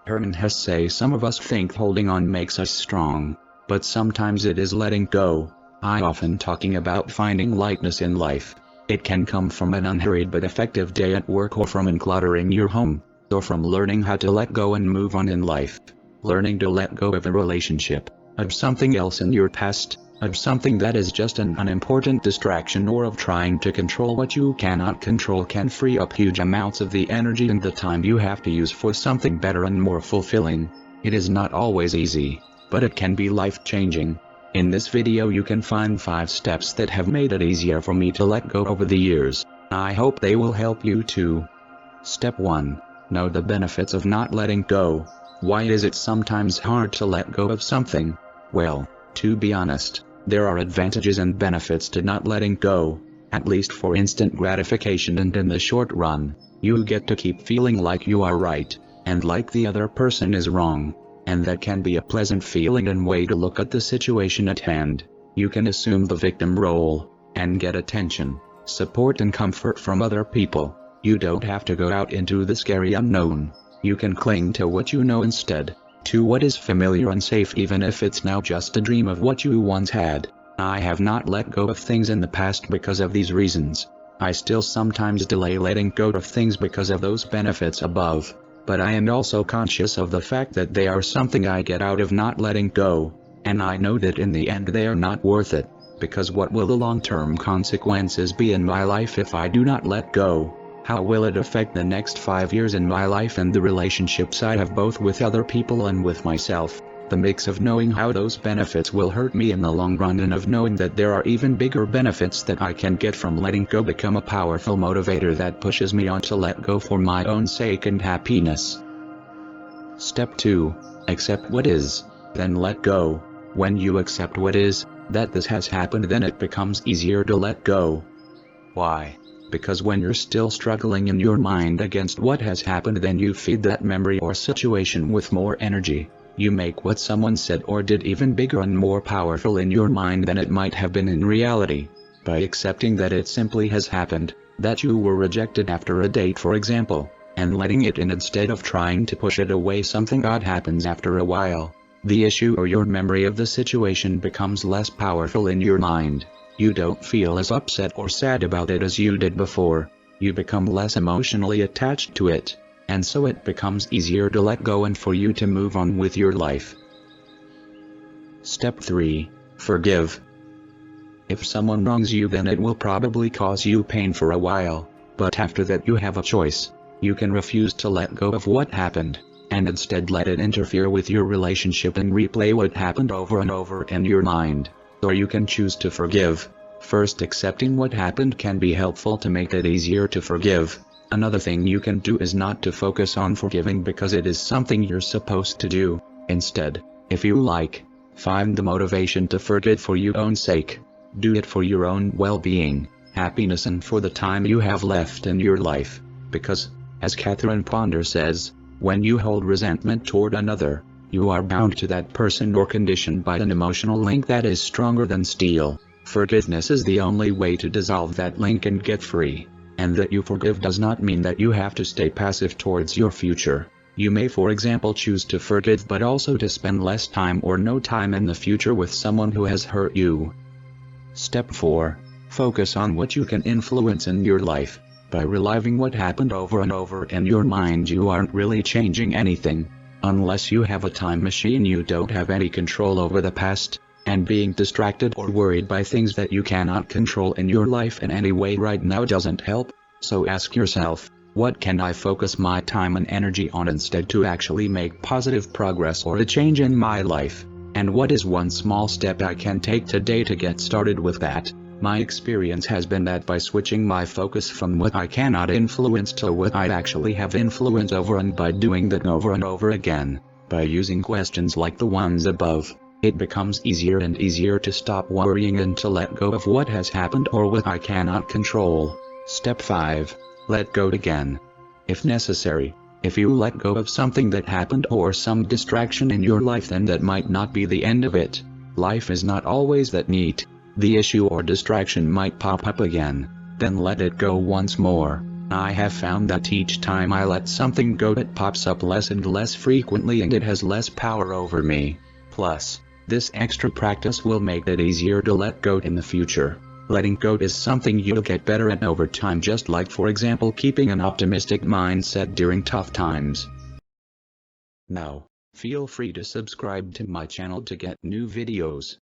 Herman Hesse say some of us think holding on makes us strong, but sometimes it is letting go. I often talking about finding lightness in life. It can come from an unhurried but effective day at work, or from uncluttering your home, or from learning how to let go and move on in life. Learning to let go of a relationship, of something else in your past, of something that is just an unimportant distraction, or of trying to control what you cannot control can free up huge amounts of the energy and the time you have to use for something better and more fulfilling. It is not always easy, but it can be life-changing. In this video you can find 5 steps that have made it easier for me to let go over the years. I hope they will help you too. Step 1. Know the benefits of not letting go. Why is it sometimes hard to let go of something? Well, to be honest, there are advantages and benefits to not letting go, at least for instant gratification and in the short run. You get to keep feeling like you are right, and like the other person is wrong, and that can be a pleasant feeling and way to look at the situation at hand. You can assume the victim role, and get attention, support and comfort from other people. You don't have to go out into the scary unknown. You can cling to what you know instead, to what is familiar and safe, even if it's now just a dream of what you once had. I have not let go of things in the past because of these reasons. I still sometimes delay letting go of things because of those benefits above, but I am also conscious of the fact that they are something I get out of not letting go, and I know that in the end they are not worth it, because what will the long-term consequences be in my life if I do not let go? How will it affect the next 5 years in my life and the relationships I have both with other people and with myself? The mix of knowing how those benefits will hurt me in the long run and of knowing that there are even bigger benefits that I can get from letting go become a powerful motivator that pushes me on to let go for my own sake and happiness. Step 2. Accept what is, then let go. When you accept what is, that this has happened, then it becomes easier to let go. Why? Because when you're still struggling in your mind against what has happened, then you feed that memory or situation with more energy. You make what someone said or did even bigger and more powerful in your mind than it might have been in reality. By accepting that it simply has happened, that you were rejected after a date for example, and letting it in instead of trying to push it away, something odd happens after a while. The issue or your memory of the situation becomes less powerful in your mind. You don't feel as upset or sad about it as you did before. You become less emotionally attached to it, and so it becomes easier to let go and for you to move on with your life. Step 3. Forgive. If someone wrongs you, then it will probably cause you pain for a while, but after that you have a choice. You can refuse to let go of what happened, and instead let it interfere with your relationship and replay what happened over and over in your mind. Or you can choose to forgive. First, accepting what happened can be helpful to make it easier to forgive. Another thing you can do is not to focus on forgiving because it is something you're supposed to do. Instead, if you like, find the motivation to forgive for your own sake. Do it for your own well-being, happiness, and for the time you have left in your life. Because, as Catherine Ponder says, when you hold resentment toward another, you are bound to that person or condition by an emotional link that is stronger than steel. Forgiveness is the only way to dissolve that link and get free. And that you forgive does not mean that you have to stay passive towards your future. You may, for example, choose to forgive but also to spend less time or no time in the future with someone who has hurt you. Step 4. Focus on what you can influence in your life. By reliving what happened over and over in your mind, you aren't really changing anything. Unless you have a time machine, you don't have any control over the past, and being distracted or worried by things that you cannot control in your life in any way right now doesn't help. So ask yourself, what can I focus my time and energy on instead to actually make positive progress or a change in my life? And what is one small step I can take today to get started with that? My experience has been that by switching my focus from what I cannot influence to what I actually have influence over, and by doing that over and over again, by using questions like the ones above, it becomes easier and easier to stop worrying and to let go of what has happened or what I cannot control. Step 5. Let go again. If necessary, if you let go of something that happened or some distraction in your life, then that might not be the end of it. Life is not always that neat. The issue or distraction might pop up again. Then let it go once more. I have found that each time I let something go, it pops up less and less frequently and it has less power over me. Plus, this extra practice will make it easier to let go in the future. Letting go is something you'll get better at over time, just like, for example, keeping an optimistic mindset during tough times. Now, feel free to subscribe to my channel to get new videos.